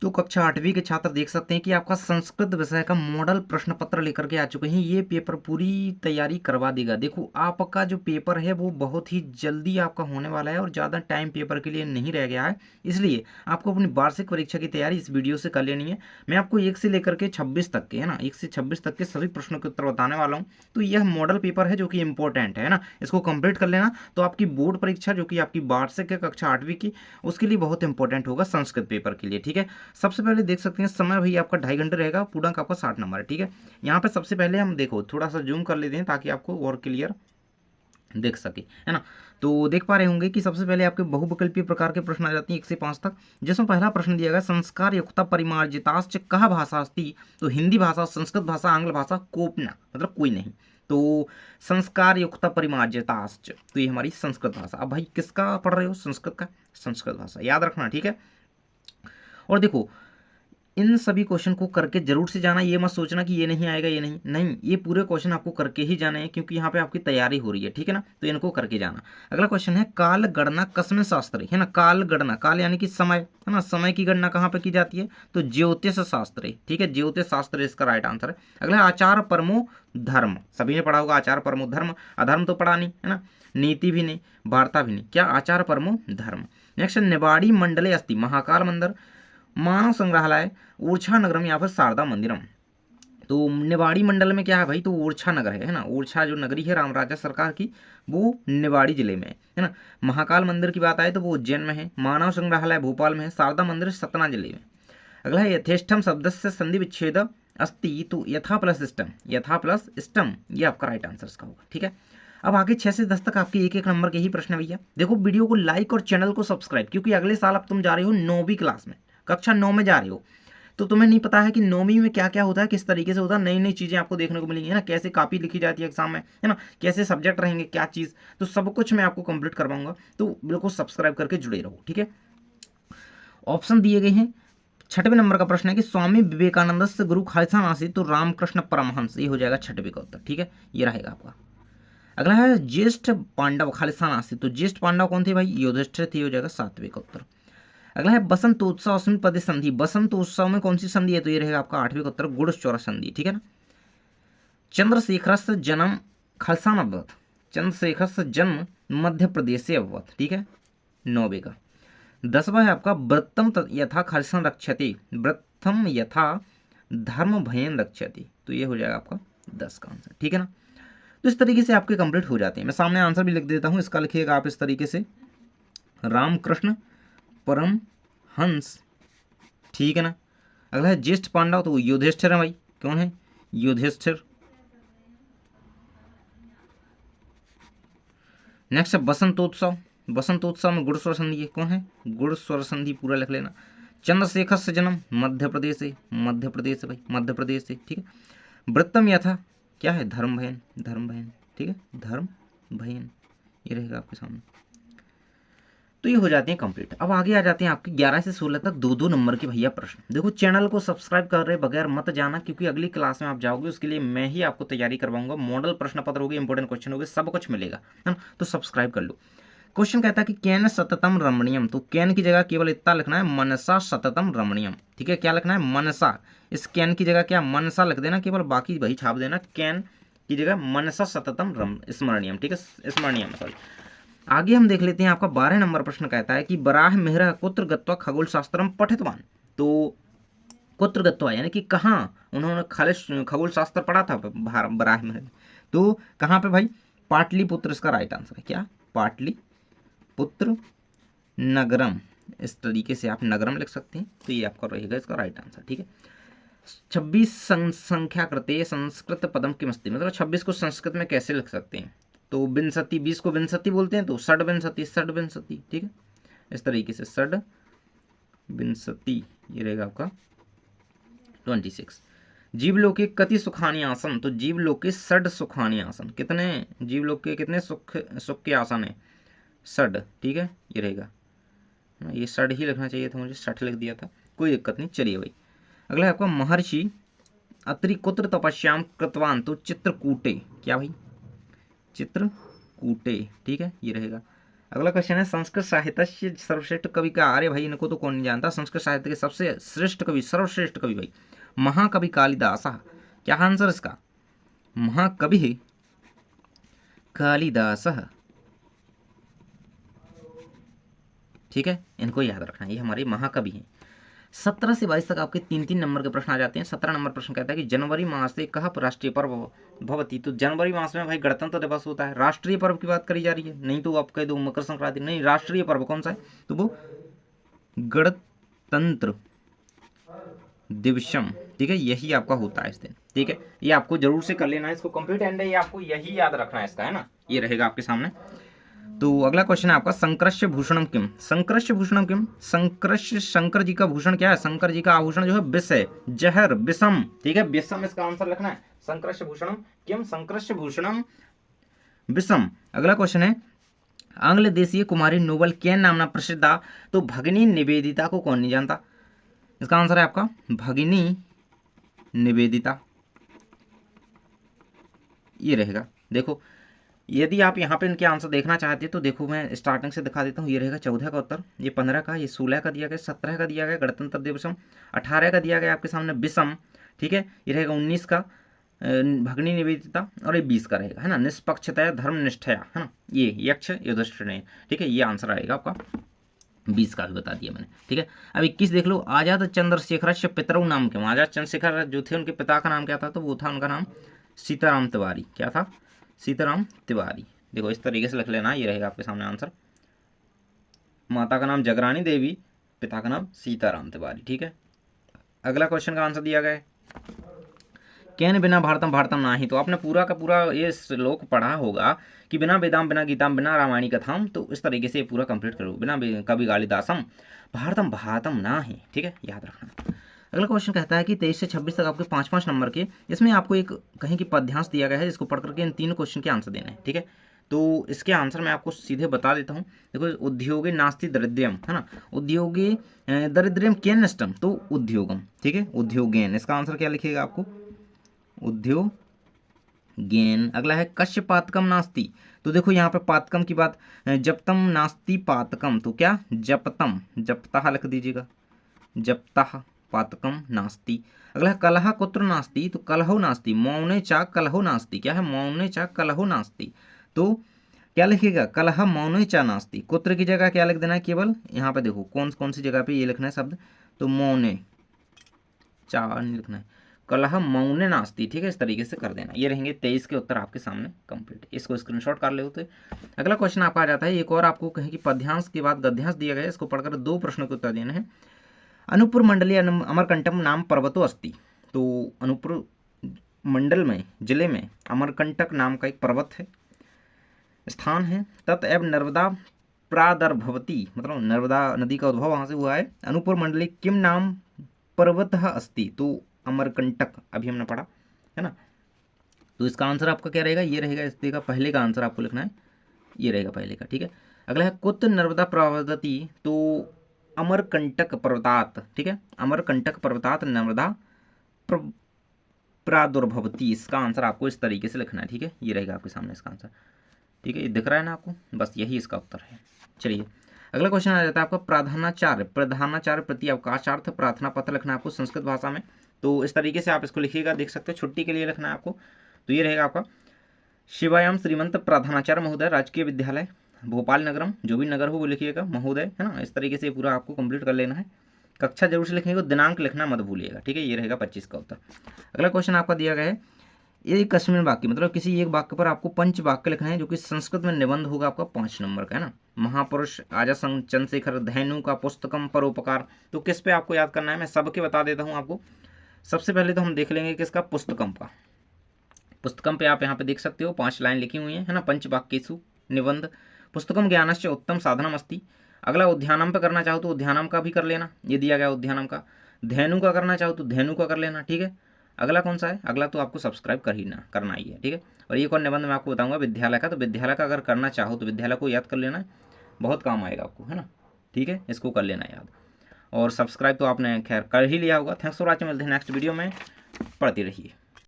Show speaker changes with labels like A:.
A: तो कक्षा 8वीं के छात्र देख सकते हैं कि आपका संस्कृत विषय का मॉडल प्रश्न पत्र लेकर के आ चुके हैं। ये पेपर पूरी तैयारी करवा देगा। देखो आपका जो पेपर है वो बहुत ही जल्दी आपका होने वाला है और ज़्यादा टाइम पेपर के लिए नहीं रह गया है, इसलिए आपको अपनी वार्षिक परीक्षा की तैयारी इस वीडियो से कर लेनी है। मैं आपको 1 से लेकर के 26 तक के, है ना, 1 से 26 तक के सभी प्रश्नों के उत्तर बताने वाला हूँ। तो यह मॉडल पेपर है जो कि इंपॉर्टेंट है ना, इसको कंप्लीट कर लेना। तो आपकी बोर्ड परीक्षा जो कि आपकी वार्षिक है कक्षा 8वीं की, उसके लिए बहुत इंपॉर्टेंट होगा संस्कृत पेपर के लिए। ठीक है, सबसे पहले देख सकते हैं समय भाई आपका 2.5 घंटे रहेगा, पूर्णांक आपका 60 नंबर है। ठीक है, यहाँ पे सबसे पहले हम देखो थोड़ा सा जूम कर लेते हैं ताकि आपको और क्लियर देख सके, है ना। तो देख पा रहे होंगे कि सबसे पहले आपके बहुविकल्पीय प्रकार के प्रश्न आ जाते हैं 1 से 5 तक, जिसमें पहला प्रश्न दिया गया संस्कार युक्ता परिमार्जिताश्च कह भाषा अस्ति। तो हिंदी भाषा, संस्कृत भाषा, आंग्ल भाषा, कोपना मतलब कोई नहीं। तो संस्कार युक्ता परिमार्जिताश्च, तो ये हमारी संस्कृत भाषा। अब भाई किसका पढ़ रहे हो? संस्कृत का, संस्कृत भाषा याद रखना। ठीक है, और देखो इन सभी क्वेश्चन को करके जरूर से जाना, ये मत सोचना कि ये नहीं आएगा, ये नहीं नहीं, ये पूरे क्वेश्चन आपको करके ही जाने हैं क्योंकि यहाँ पे आपकी तैयारी हो रही है। ठीक है ना, तो इनको करके जाना। अगला क्वेश्चन है काल गणना कस्मिन् शास्त्रे, है ना। काल गणना, काल यानी कि समय, है ना, समय की गणना कहाँ पे की जाती है? तो ज्योतिष शास्त्रे। ठीक है, ज्योतिष शास्त्र इसका राइट आंसर है। अगला आचार परमो धर्म, सभी ने पढ़ा होगा आचार परमो धर्म। अधर्म तो पढ़ा नहीं, है ना, नीति भी नहीं, वार्ता भी नहीं, क्या आचार परमो धर्म। नेक्स्ट निवाड़ी मंडले अस्ति महाकाल मंदिर, मानव संग्रहालय, ऊर्छा नगरम या फिर शारदा मंदिरम। तो निवाड़ी मंडल में क्या है भाई? तो ऊर्छा नगर है ना, ऊर्छा जो नगरी है राम राजा सरकार की, वो निवाड़ी जिले में है ना। महाकाल मंदिर की बात आए तो वो उज्जैन में है, मानव संग्रहालय भोपाल में है, शारदा मंदिर सतना जिले में। अगला है यथेष्टम शब्द से संधि विच्छेद अस्ति, तो यथा प्लस इष्टम, यथा प्लस इष्टम, ये आपका राइट आंसर इसका होगा। ठीक है, अब आगे 6 से 10 तक आपके एक एक नंबर के ही प्रश्न भैया। देखो वीडियो को लाइक और चैनल को सब्सक्राइब, क्योंकि अगले साल अब तुम जा रहे हो 9वीं क्लास में, कक्षा 9 में जा रहे हो। तो तुम्हें नहीं पता है कि 9वीं में क्या क्या होता है, किस तरीके से होता है, नई नई चीज़ें आपको देखने को मिलेंगी, है ना, कैसे कॉपी लिखी जाती है एग्जाम में, है ना, कैसे सब्जेक्ट रहेंगे, क्या चीज़, तो सब कुछ मैं आपको कंप्लीट करवाऊंगा। तो बिल्कुल सब्सक्राइब करके जुड़े रहो। ठीक है, ऑप्शन दिए गए हैं। 6वें नंबर का प्रश्न है कि स्वामी विवेकानंद से गुरु खालसा नासी, तो रामकृष्ण परमहंस, ये हो जाएगा 6वें का उत्तर। ठीक है, ये रहेगा आपका। अगला है ज्येष्ठ पांडव खालिस्तान आसी, तो ज्येष्ठ पांडव कौन थे भाई? युधिष्ठिर थे, हो जाएगा 7वें का उत्तर। अगला है बसंतोत्सव अस्मिन् पदे संधि, बसंतोत्सव में कौन सी संधि है? तो ये रहेगा आपका 8वें का उत्तर, गुड़चौरा संधि। ठीक है ना। चंद्रशेखर से जन्म खालसान अवत, चंद्रशेखर से जन्म मध्य प्रदेश से अवत। ठीक है, 9वें का। 10वां है आपका व्रतम यथा खालसान रक्षति, व्रतम यथा धर्म भयन रक्षति, तो ये हो जाएगा आपका 10 का आंसर। ठीक है ना, तो इस तरीके से आपके कंप्लीट हो जाते हैं। मैं सामने आंसर भी लिख देता हूँ, इसका लिखिएगा आप इस तरीके से, रामकृष्ण परम हंस। ठीक है ना। अगला है ज्येष्ठ पांडव, तो युधिष्ठिर है भाई, कौन है? युधिष्ठिर। नेक्स्ट है बसंतोत्सव, बसंतोत्सव में गुड़ स्वर संधि है, कौन है? गुड़ स्वर संधि, पूरा लिख लेना। चंद्रशेखर से जन्म मध्य प्रदेश से, मध्य प्रदेश से भाई, मध्य प्रदेश से। ठीक है, वृत्तम यथा, क्या है? धर्म भयन, धर्म भयन। ठीक है, धर्म भयन, ये रहेगा आपके सामने। तो ये हो जाते हैं कंप्लीट। अब आगे आ जाते हैं आपके 11 से 16 तक 2-2 नंबर के भैया प्रश्न। देखो चैनल को सब्सक्राइब कर रहे बगैर मत जाना, क्योंकि अगली क्लास में आप जाओगे उसके लिए मैं ही आपको तैयारी करवाऊंगा। मॉडल प्रश्न पत्र होगी, इंपॉर्टेंट क्वेश्चन होगी, सब कुछ मिलेगा, है ना। तो सब्सक्राइब कर लो। क्वेश्चन कहता है कि कैन सततम रमणीयम, तो कैन की जगह केवल इतना लिखना है, मनसा सततम रमणीयम। ठीक है, क्या लिखना है? मनसा। इस कैन की जगह क्या मनसा लिख देना केवल, बाकी वही छाप देना, कैन की जगह मनसा सततम स्मरणीयम। ठीक है, स्मरणीयम, सॉरी। आगे हम देख लेते हैं, आपका 12 नंबर प्रश्न कहता है कि बराह मेहरा कुत्र गत्वा खगोल शास्त्रम पठितवान, तो कुत्र गत्वा यानी कि कहाँ उन्होंने खगोल शास्त्र पढ़ा था बराह मेहरा, तो कहाँ पे भाई? पाटलिपुत्र इसका राइट आंसर है। क्या? पाटलिपुत्र नगरम, इस तरीके से आप नगरम लिख सकते हैं, तो ये आपका रहेगा इसका राइट आंसर। ठीक है, 26 संख्या कृते संस्कृत पदम किमस्ति, मतलब 26 को संस्कृत में कैसे लिख सकते हैं? तो विंशति, 20 को विंशति बोलते हैं, तो षड विंशति, षड विंशति। ठीक है, इस तरीके से षड विंशति, ये रहेगा आपका 26। जीवलोक के कति सुखानी आसन, तो जीवलोक के षड सुखानी आसन, कितने जीवलोक के कितने सुख के आसन है? षड। ठीक है, ये रहेगा, ये षड ही लिखना चाहिए था मुझे, 60 लिख दिया था, कोई दिक्कत नहीं। चलिए भाई, अगला है आपका महर्षि अत्रि कुत्र तपस्याम कृतवान, तो चित्रकूटे, क्या भाई? चित्रकूटे। ठीक है, ये रहेगा। अगला क्वेश्चन है संस्कृत साहित्य से सर्वश्रेष्ठ कवि का, अरे भाई इनको तो कौन नहीं जानता, संस्कृत साहित्य के सबसे श्रेष्ठ कवि, सर्वश्रेष्ठ कवि भाई महाकवि कालिदास। क्या आंसर इसका? महाकवि कालिदास। ठीक है, इनको याद रखना, ये हमारे महाकवि हैं। 17 से 22 तक आपके 3-3 नंबर के प्रश्न आ जाते हैं। 17 नंबर प्रश्न कहता है कि जनवरी मास से कह राष्ट्रीय पर्व भवती, तो जनवरी मास में भाई गणतंत्र दिवस होता है। राष्ट्रीय पर्व की बात करी जा रही है, नहीं तो आप कह दो मकर संक्रांति, नहीं, राष्ट्रीय पर्व कौन सा है? तो वो गणतंत्र दिवसम। ठीक है, यही आपका होता है इस दिन। ठीक है, ये आपको जरूर से कर लेना है इसको कंप्लीट, एंड ये आपको यही याद रखना है इसका, है ना, ये रहेगा आपके सामने। तो अगला क्वेश्चन है आपका संकृष्य भूषणम किम। संकृष्य भूषणम किम, संकृष्य शंकर जी का भूषण क्या है? शंकर जी का आभूषण जो है विष है, जहर, विषम। ठीक है, विषम इसका आंसर लिखना है। संकृष्य भूषणम किम, संकृष्य भूषणम विषम। अगला क्वेश्चन है आंग्ल देशीय कुमारी नोबल केन नामना प्रसिद्धा, तो भगिनी निवेदिता को कौन नहीं जानता? इसका आंसर है आपका भगिनी निवेदिता, ये रहेगा। देखो, यदि आप यहाँ पे इनके आंसर देखना चाहते हैं तो देखो मैं स्टार्टिंग से दिखा देता हूँ। ये रहेगा 14 का उत्तर, ये 15 का, ये 16 का दिया गया, 17 का दिया गया गणतंत्र दिवसम, 18 का दिया गया आपके सामने विषम। ठीक है, ये रहेगा 19 का भगिनी निवेदिता, और ये 20 का रहेगा, है ना, निष्पक्षतया धर्मनिष्ठया, है ना, ये यक्ष युधिष्ठिर। ठीक है, ये आंसर आएगा आपका 20 का भी बता दिया मैंने। ठीक है, अब 21 देख लो, आजाद चंद्रशेखर से पितरऊ नाम क्या? आजाद चंद्रशेखर जो थे उनके पिता का नाम क्या था? तो वो था उनका नाम सीताराम तिवारी। क्या था? सीताराम तिवारी। देखो इस तरीके से लिख लेना, ये रहेगा आपके सामने आंसर। माता का नाम जगरानी देवी, पिता का नाम सीताराम तिवारी। ठीक है, अगला क्वेश्चन का आंसर दिया गया है केन बिना भारतम भारतम नाही। तो आपने पूरा का पूरा ये श्लोक पढ़ा होगा कि बिना वेदाम बिना गीताम बिना रामायणी कथाम, तो इस तरीके से पूरा कंप्लीट करो, बिना कवि कालिदासम भारतम भारतम नाही। ठीक है, याद रखना। अगला क्वेश्चन कहता है कि 23 से 26 तक आपके 5-5 नंबर के, इसमें आपको एक कहीं की पद्यांश दिया गया है जिसको पढ़ करके इन 3 क्वेश्चन के आंसर देने हैं। ठीक है, तो इसके आंसर मैं आपको सीधे बता देता हूँ। देखो, उद्योगे नास्ति दरिद्रम, है ना, उद्योगे दरिद्रम केन नष्टम, तो उद्योगम। ठीक है, उद्योगेन, इसका आंसर क्या लिखिएगा आपको? उद्योगेन। अगला है कश्य पातकम नास्ति, तो देखो यहाँ पे पातकम की बात, जपतम नास्ति पातकम, तो क्या? जपतम, जपता लिख दीजिएगा, जपता पातकम नास्ति। अगला है कलह कुत्र नास्ति, तो कलहो नास्ति, मौने चा कलहो नास्ति। क्या है? मौने चा कलहो नास्ति, तो क्या लिखिएगा? कलह मौने चा नास्ति। कुत्र की जगह क्या लिख देना है? केवल यहाँ पे देखो कौन कौन सी जगह पे ये लिखना है शब्द, तो मौने चा नहीं लिखना है, कलह मौने नास्ति। ठीक है, इस तरीके से कर देना। ये रहेंगे 23 के उत्तर आपके सामने कंप्लीट, इसको स्क्रीनशॉट कर ले होते। अगला क्वेश्चन आपका आ जाता है, एक और आपको कहीं कि पद्यांश के बाद गद्यांश दिया गया है, इसको पढ़कर 2 प्रश्नों के उत्तर देना है। अनूपपुर मंडली अमरकंटक नाम पर्वतो अस्ति, तो अनूपपुर मंडल में, जिले में अमरकंटक नाम का एक पर्वत है, स्थान है। तत एव नर्मदा प्रादुर्भवती, मतलब नर्मदा नदी का उद्भव वहाँ से हुआ है। अनूपपुर मंडली किम नाम पर्वतः अस्ति, तो अमरकंटक, अभी हमने पढ़ा है ना। तो इसका आंसर आपका क्या रहेगा? ये रहेगा, इसका का पहले का आंसर आपको लिखना है, ये रहेगा पहले का। ठीक है, अगला है कुत नर्मदा प्रवदति, तो अमरकंटक पर्वतात। ठीक है, अमरकंटक पर्वतात नर्मदा प्रादुर्भवती, इसका आंसर आपको इस तरीके से लिखना है। ठीक है, ये रहेगा आपके सामने इसका आंसर। ठीक है, ये दिख रहा है ना आपको, बस यही इसका उत्तर है। चलिए, अगला क्वेश्चन आ जाता है आपका प्रधानाचार्य, प्रधानाचार्य प्रति अवकाशार्थ प्रार्थना पत्र लिखना है आपको संस्कृत भाषा में। तो इस तरीके से आप इसको लिखिएगा, देख सकते हो, छुट्टी के लिए लिखना है आपको। तो ये रहेगा आपका शिवायाम श्रीमंत प्रधानाचार्य महोदय राजकीय विद्यालय भोपाल नगरम, जो भी नगर हो वो लिखिएगा महोदय, है ना। इस तरीके से पूरा आपको कंप्लीट कर लेना है। कक्षा जरूर से लिखेंगे, दिनांक लिखना मत भूलिएगा। ठीक है, ये रहेगा 25 का उत्तर। अगला क्वेश्चन आपका दिया गया है, एक कस्मिन वाक्य, मतलब किसी एक वाक्य पर आपको पंच वाक्य लिखना है, जो कि संस्कृत में निबंध होगा आपका 5 नंबर का, है ना। महापुरुष आजा चंद्रशेखर धैनु का पुस्तकम परोपकार, तो किस पे आपको याद करना है, मैं सबके बता देता हूँ आपको। सबसे पहले तो हम देख लेंगे किसका, पुस्तकम का। पुस्तकम पे आप यहाँ पे देख सकते हो 5 लाइन लिखी हुई है ना, पंच वाक्येषु निबंध पुस्तकम ज्ञानश्च उत्तम साधनम अस्ति। अगला उद्यानम पे करना चाहो तो उद्यानम का भी कर लेना, ये दिया गया उद्यानम का। धेनु का करना चाहो तो धेनु का कर लेना। ठीक है, अगला कौन सा है? अगला तो आपको सब्सक्राइब करना ही है। ठीक है, और एक और निबंध मैं आपको बताऊंगा विद्यालय का, तो विद्यालय का अगर करना चाहो तो विद्यालय को याद कर लेना, बहुत काम आएगा आपको, है ना। ठीक है, इसको कर लेना याद। और सब्सक्राइब तो आपने खैर कर ही लिया होगा। थैंक्स फॉर वॉचिंग, मिलते हैं नेक्स्ट वीडियो में, पढ़ते रहिए।